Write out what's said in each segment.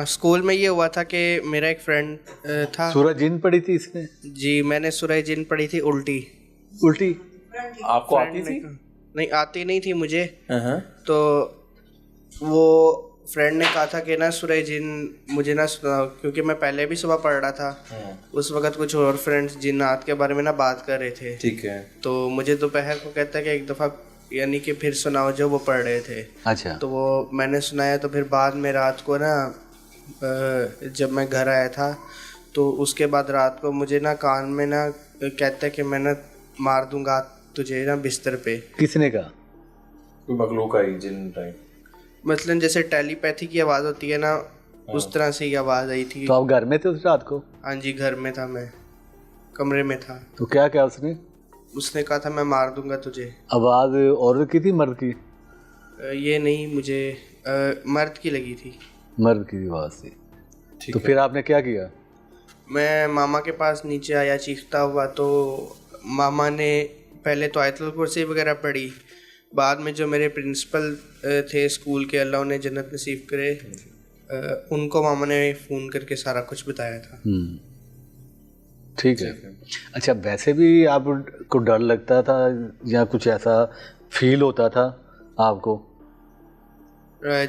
School में ये हुआ था कि मेरा एक फ्रेंड था। सूरह जिन पढ़ी थी इसने? जी, मैंने सूरह जिन पढ़ी थी उल्टी। उल्टी आपको आती थी? नहीं, आती नहीं थी मुझे। हाँ। तो वो फ्रेंड ने कहा था कि ना सूरह जिन मुझे ना सुनाओ, क्योंकि मैं पहले भी सुबह पढ़ रहा था। उस वक्त कुछ और फ्रेंड्स जिन्नात के बारे में ना बात कर रहे थे। ठीक है। तो मुझे दोपहर को कहता है कि एक दफ़ा यानी कि फिर सुनाओ जो वो पढ़ रहे थे। अच्छा। तो वो मैंने सुनाया। तो फिर बाद में रात को ना जब मैं घर आया था तो उसके बाद रात को मुझे ना कान में ना कहता है कि मैं ना मार दूंगा तुझे ना बिस्तर पे। किसने कहा? कोई मखलूक आई जिन टाइप, मतलब जैसे टेलीपैथी की आवाज़ होती है ना, उस तरह से ही आवाज़ आई थी। तो आप घर में थे उस रात को? हाँ जी, घर में था, मैं कमरे में था। तो क्या क्या उसने कहा था मैं मार दूंगा तुझे। आवाज औरत की थी मर्द की? ये नहीं, मुझे मर्द की लगी थी। मर्द की आवाज थी। तो फिर आपने क्या किया? मैं मामा के पास नीचे आया चीखता हुआ। तो मामा ने पहले तो आयतुल कुर्सी वगैरह पढ़ी। बाद में जो मेरे प्रिंसिपल थे स्कूल के, अल्लाह उन्हें जन्नत नसीब करे, उनको मामा ने फ़ोन करके सारा कुछ बताया था। ठीक है। अच्छा, वैसे भी आपको डर लगता था या कुछ ऐसा फील होता था आपको?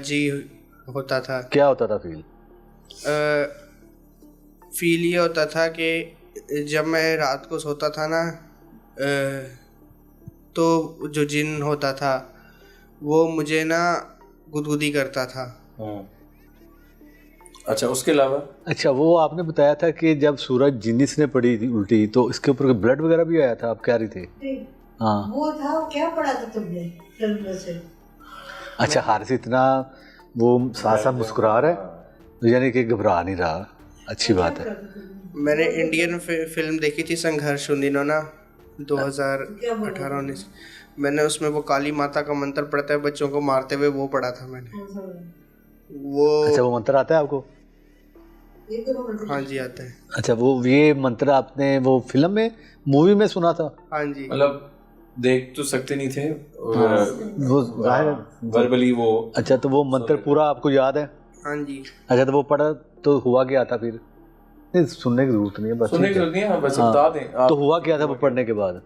जी होता था। क्या होता था फील? फील ये होता था कि जब मैं रात को सोता था ना तो जो जिन होता था वो मुझे ना गुदगुदी करता था। अच्छा, उसके अलावा? अच्छा, वो आपने बताया था कि जब सूरज जिनिस ने पड़ी थी उल्टी तो इसके ऊपर ब्लड वगैरह भी आया था, आप कह रही थी? हाँ, वो था। क्या पढ़ा था तुमने फिल्म में से? अच्छा, हारिस इतना वो साथ साथ मुस्कुरा रहा है, यानी कि घबरा नहीं रहा। अच्छी बात है। मैंने इंडियन फिल्म देखी थी संघर्ष उन दिनों ना, 2018-19। मैंने उसमें वो काली माता का मंत्र पढ़ता है बच्चों को मारते हुए, वो पढ़ा था मैंने। वो अच्छा, वो मंत्र आता है आपको? हाँ जी, आता है। अच्छा, वो ये मंत्र आपने वो फिल्म में, मूवी में सुना था? हाँ जी। मतलब देख तो सकते नहीं थे वो वर्बली वो। अच्छा, तो वो मंत्र पूरा आपको याद है? हाँ जी। अच्छा, तो वो पढ़ा तो हुआ क्या था फिर? नहीं, सुनने की जरूरत नहीं है, बस सुनने की जरूरत नहीं है, बस बता दें। तो हुआ क्या था वो पढ़ने के बाद?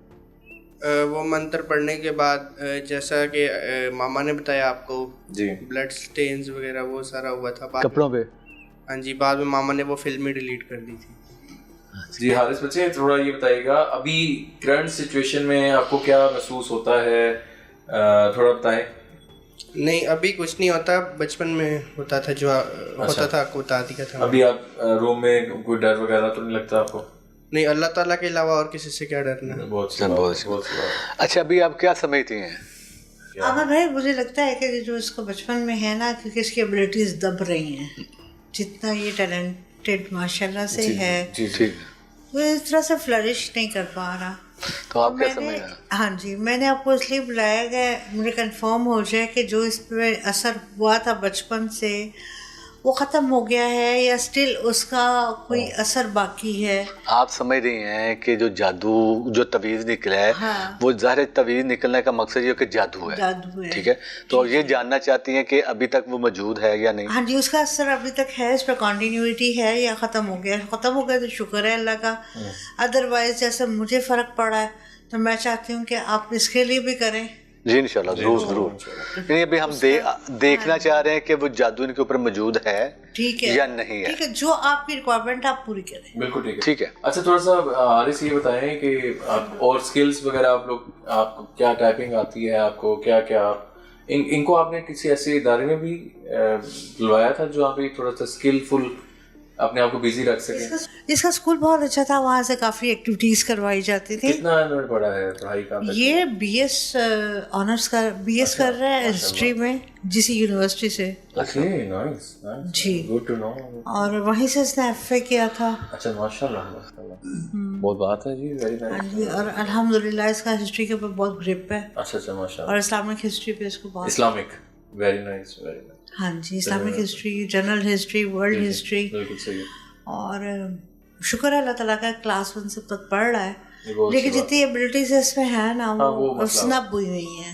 वो मंत्र पढ़ने के बाद जैसा कि मामा ने बताया आपको जी, ब्लड स्टेन्स वगैरह वो सारा हुआ था कपड़ों पे। हाँ जी, बाद में मामा ने वो फिल्म ही डिलीट कर दी थी। जी हारिस बच्चे, थोड़ा ये बताइएगा अभी करंट सिचुएशन में आपको क्या महसूस होता है, थोड़ा बताएं। नहीं, अभी कुछ नहीं होता, बचपन में होता था जो होता था, आपको बता दिया था। अभी आप रूम में कोई डर वगैरह तो नहीं लगता आपको? नहीं, अल्लाह ताला के अलावा और किसी से क्या डरना। बहुत अच्छा, अभी आप क्या समझती हैं? आमिर भाई, मुझे लगता है कि जो इसको बचपन में है ना, क्योंकि इसकी एबिलिटीज दब रही हैं, जितना ये टैलेंटेड माशाल्लाह से है, वो इस तरह से फ्लरिश नहीं कर पा रहा। तो आप क्या समझ रहे हैं? हाँ जी, मैंने आपको इसलिए बुलाया कि मुझे कंफर्म हो जाए कि जो इस पे असर हुआ था बचपन से वो ख़त्म हो गया है या स्टिल उसका कोई असर बाकी है। आप समझ रही हैं कि जो जादू, जो तवीज़ निकला है, हाँ, वो ज़ाहिर तवीज़ निकलने का मकसद ये कि जादू है। ठीक है, तो ये जानना चाहती हैं कि अभी तक वो मौजूद है या नहीं? हाँ जी, उसका असर अभी तक है, इस पर कंटिन्यूटी है या ख़त्म हो गया? ख़त्म हो गया तो शुक्र है अल्लाह का। अदरवाइज जैसे मुझे फ़र्क पड़ा है तो मैं चाहती हूँ कि आप इसके लिए भी करें। जी इंशाल्लाह, ज़रूर। नहीं, अभी हम देखना चाह रहे हैं कि वो जादू इनके ऊपर मौजूद है, ठीक है, या नहीं है। ठीक है, जो आपकी रिक्वायरमेंट आप पूरी करें। बिल्कुल ठीक है। अच्छा, थोड़ा सा हारिस ये बताएं कि आप और स्किल्स वगैरह आपको क्या टाइपिंग आती है, आपको क्या क्या इनको आपने किसी ऐसे इदारे में भी बुलवाया था जो आप थोड़ा सा स्किलफुल अपने आप को बिजी रख सके? इसका स्कूल बहुत अच्छा था, वहाँ से काफ़ी एक्टिविटीज़ करवाई जाती थी। कितना इन्होंने पढ़ा है, पढ़ाई का? ये BS ऑनर्स कर रहा है हिस्ट्री में जीसी यूनिवर्सिटी से। Nice ji, good to know. और वहीं से इसने FA किया था। अच्छा, माशाल्लाह बहुत बात है जी, वेरी नाइस। जी, और अल्हम्दुलिल्लाह इसका हिस्ट्री के ऊपर बहुत ग्रिप है। अच्छा, माशाल्लाह। और इस्लामिक हिस्ट्री पे इसको बहुत, इस्लामिक, वेरी नाइस। हाँ जी, Islamic history, general history, world history. बिल्कुल सही। और शुक्र है अल्लाह ताला का, क्लास 1 से तक पढ़ रहा है, लेकिन जितनी एबिलिटीज इसमें है ना वो स्नब हुई हुई है।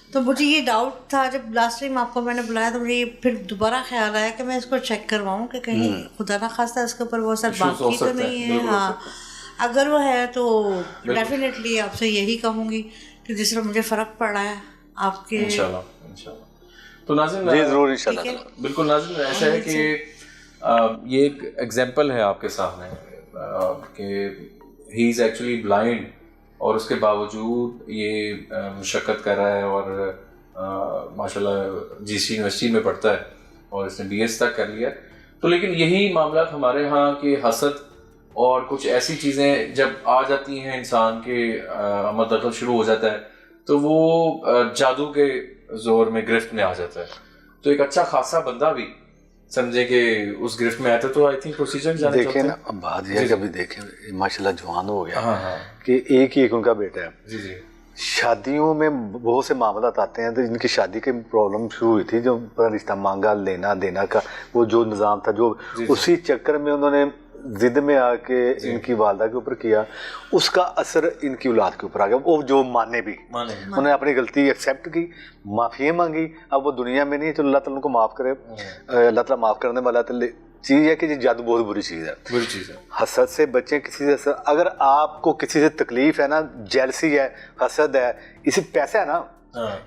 तो मुझे ये डाउट था जब लास्ट टाइम आपको मैंने बुलाया, तो मुझे ये फिर दोबारा ख्याल आया कि मैं इसको चेक करवाऊँ कि कहीं खुदा ना खास्ता इसके ऊपर वो असर बाकी तो नहीं है। हाँ, अगर वो है तो डेफिनेटली आपसे यही कहूँगी कि जिस तरह मुझे फ़र्क पड़ा है आपके इंशाल्लाह। तो नाज़रीन, जी ज़रूर इंशाल्लाह, बिल्कुल नाज़रीन, ऐसा है कि ये एक एग्जांपल है आपके सामने कि ही इज़ एक्चुअली ब्लाइंड, और उसके बावजूद ये मुशक्क़त कर रहा है और माशाल्लाह जीसी यूनिवर्सिटी में पढ़ता है और इसने बीएस तक कर लिया। तो लेकिन यही मामला हमारे यहाँ के हसद और कुछ ऐसी चीज़ें जब आ जाती हैं, इंसान के अमल दखल शुरू हो जाता है, तो वो जादू के जोर में गिरफ्त में आ जाता है। तो एक अच्छा खासा बंदा भी समझे कि उस गिरफ्त में आया था, तो आई थिंक प्रोसीजर जाने देखें ना, अब बात यह कभी देखें माशाल्लाह जवान हो गया। हाँ। कि एक ही एक उनका बेटा है। जी। शादियों में बहुत से मामला आते हैं, तो इनकी शादी की प्रॉब्लम शुरू हुई थी, जो रिश्ता मांगा लेना देना का वो जो निज़ाम था, जो उसी चक्कर में उन्होंने जिद में आके इनकी वालदा के ऊपर किया, उसका असर इनकी औलाद के ऊपर आ गया। वो जो माने भी उन्होंने अपनी गलती एक्सेप्ट की, माफ़ी मांगी, अब वो दुनिया में नहीं है, तो अल्लाह ताला उनको माफ़ करे। अल्लाह ताला माफ़ करने वाला चीज़ है कि ये जादू बहुत बुरी चीज़ है। हसद से बचें, किसी से अगर आपको किसी से तकलीफ है ना, जेलसी है, हसद है, इसी पैसा है ना,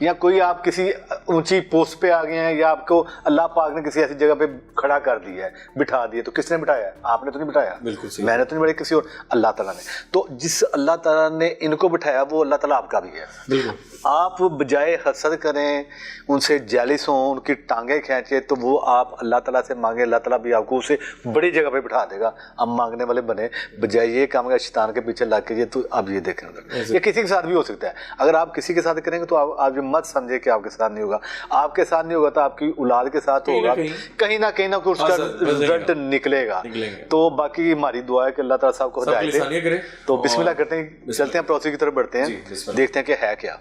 या कोई आप किसी ऊंची पोस्ट पे आ गए हैं, या आपको अल्लाह पाक ने किसी ऐसी जगह पे खड़ा कर दिया है, बिठा दिया, तो किसने बिठाया? आपने तो नहीं बिठाया, बिल्कुल सही। मैंने तो नहीं बिठाया, किसी और, अल्लाह ताला ने। तो जिस अल्लाह ताला ने इनको बिठाया वो अल्लाह ताला आपका भी है। बिल्कुल। आप बजाय हसद करें, उनसे जेलिस हों, उनकी टांगें खींचे, तो वो आप अल्लाह ताला से मांगे, अल्लाह ताला भी आपको उसे बड़ी जगह पे बिठा देगा। अब मांगने वाले बने, बजाय ये काम का शैतान के पीछे लग के, ये तो आप ये देखें, ये किसी के साथ भी हो सकता है। अगर आप किसी के साथ करेंगे तो आप जो मत समझे कि आपके साथ नहीं होगा, आपके साथ नहीं होगा तो आपकी औलाद के साथ होगा, कहीं ना उसका रिजल्ट निकलेगा। तो बाकी हमारी दुआ है कि अल्लाह ताला सबको हिदायत दे। तो बिस्मिल्लाह करते हैं, चलते हैं प्रोसेस की तरफ बढ़ते हैं, देखते हैं कि है क्या।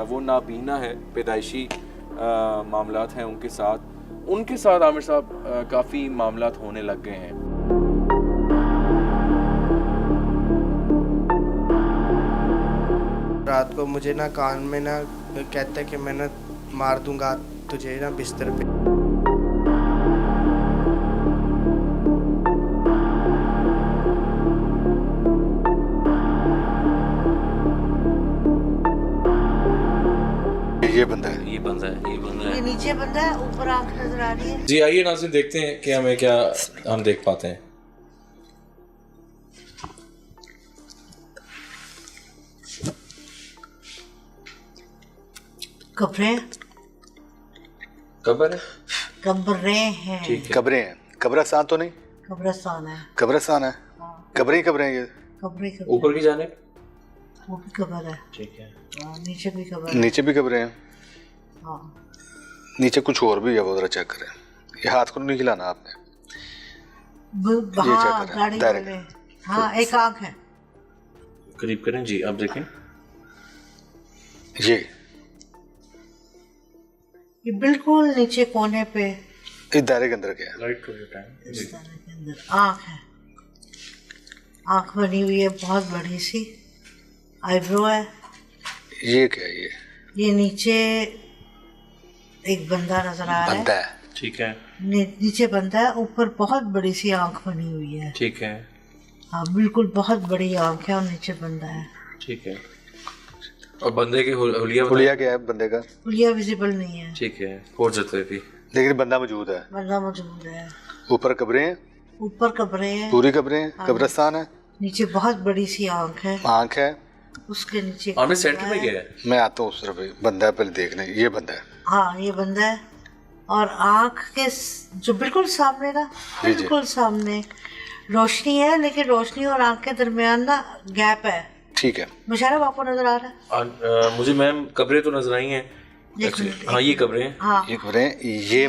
वो नाबीना है, पैदाइशी मामलात हैं उनके साथ आमिर साहब काफ़ी मामलात होने लग गए हैं। रात को मुझे ना कान में ना कहता है कि मैं ना मार दूंगा तुझे ना बिस्तर पे। ये बंदा है। ये नीचे बंदा है, ऊपर आंख नजर आ रही है। जी आइए नाज़रीन, देखते हैं कि हमें क्या हम देख पाते हैं। कब्रें हैं। कब्रें हैं, कब्रिस्तान तो नहीं, कब्रिस्तान है। कब्रिस्तान है, कब्रें हैं ये। कब्रें ऊपर की जानिब वो भी कब्र है। ठीक है। नीचे भी कब्र है। नीचे भी कब्रें हैं। हाँ। नीचे कुछ और भी है, वो जरा चेक करें। ये हाथ को नहीं हिलाना आपने, ये चेक करें गाड़ी वाले। हाँ, एक आंख है। करीब करें जी, आप देखें। ये बिल्कुल नीचे कोने पे, इस दायरे के अंदर क्या है? लाइट को टाइम। इस दायरे के अंदर आंख है। आंख बनी हुई है बहुत बड़ी सी, आईब्रो है। ये क्या है? ये नीचे एक बंदा नजर आ रहा है। बंदा है, ठीक है। नीचे बंदा है, ऊपर बहुत बड़ी सी आंख बनी हुई है। ठीक है। हाँ, बिल्कुल बहुत बड़ी आंख है और नीचे बंदा है। ठीक है। और बंदे के हुलिया क्या है बंदे का? हुलिया विजिबल नहीं है। ठीक है, हो जाता है भी, लेकिन बंदा मौजूद है। बंदा मौजूद है। ऊपर कब्रें हैं, ऊपर कब्रें हैं, पूरी कब्रें हैं, कब्रिस्तान है। नीचे बहुत बड़ी सी आंख है। आंख है, उसके नीचे हमें सेंटर में गया है। मैं आता हूँ उस तरफ। बंदा है, पहले देखना। ये बंदा है। हाँ, ये बंदा है। और आंख के जो बिल्कुल सामने ना, बिल्कुल सामने रोशनी है, लेकिन रोशनी और आंख के दरमियान ना गैप है। ठीक है। मुशारफ आपको नजर आ रहा है? मुझे मैम कब्रें तो नजर आई हैं। हाँ, ये कब्रें हैं। हाँ, ये कब्रें, ये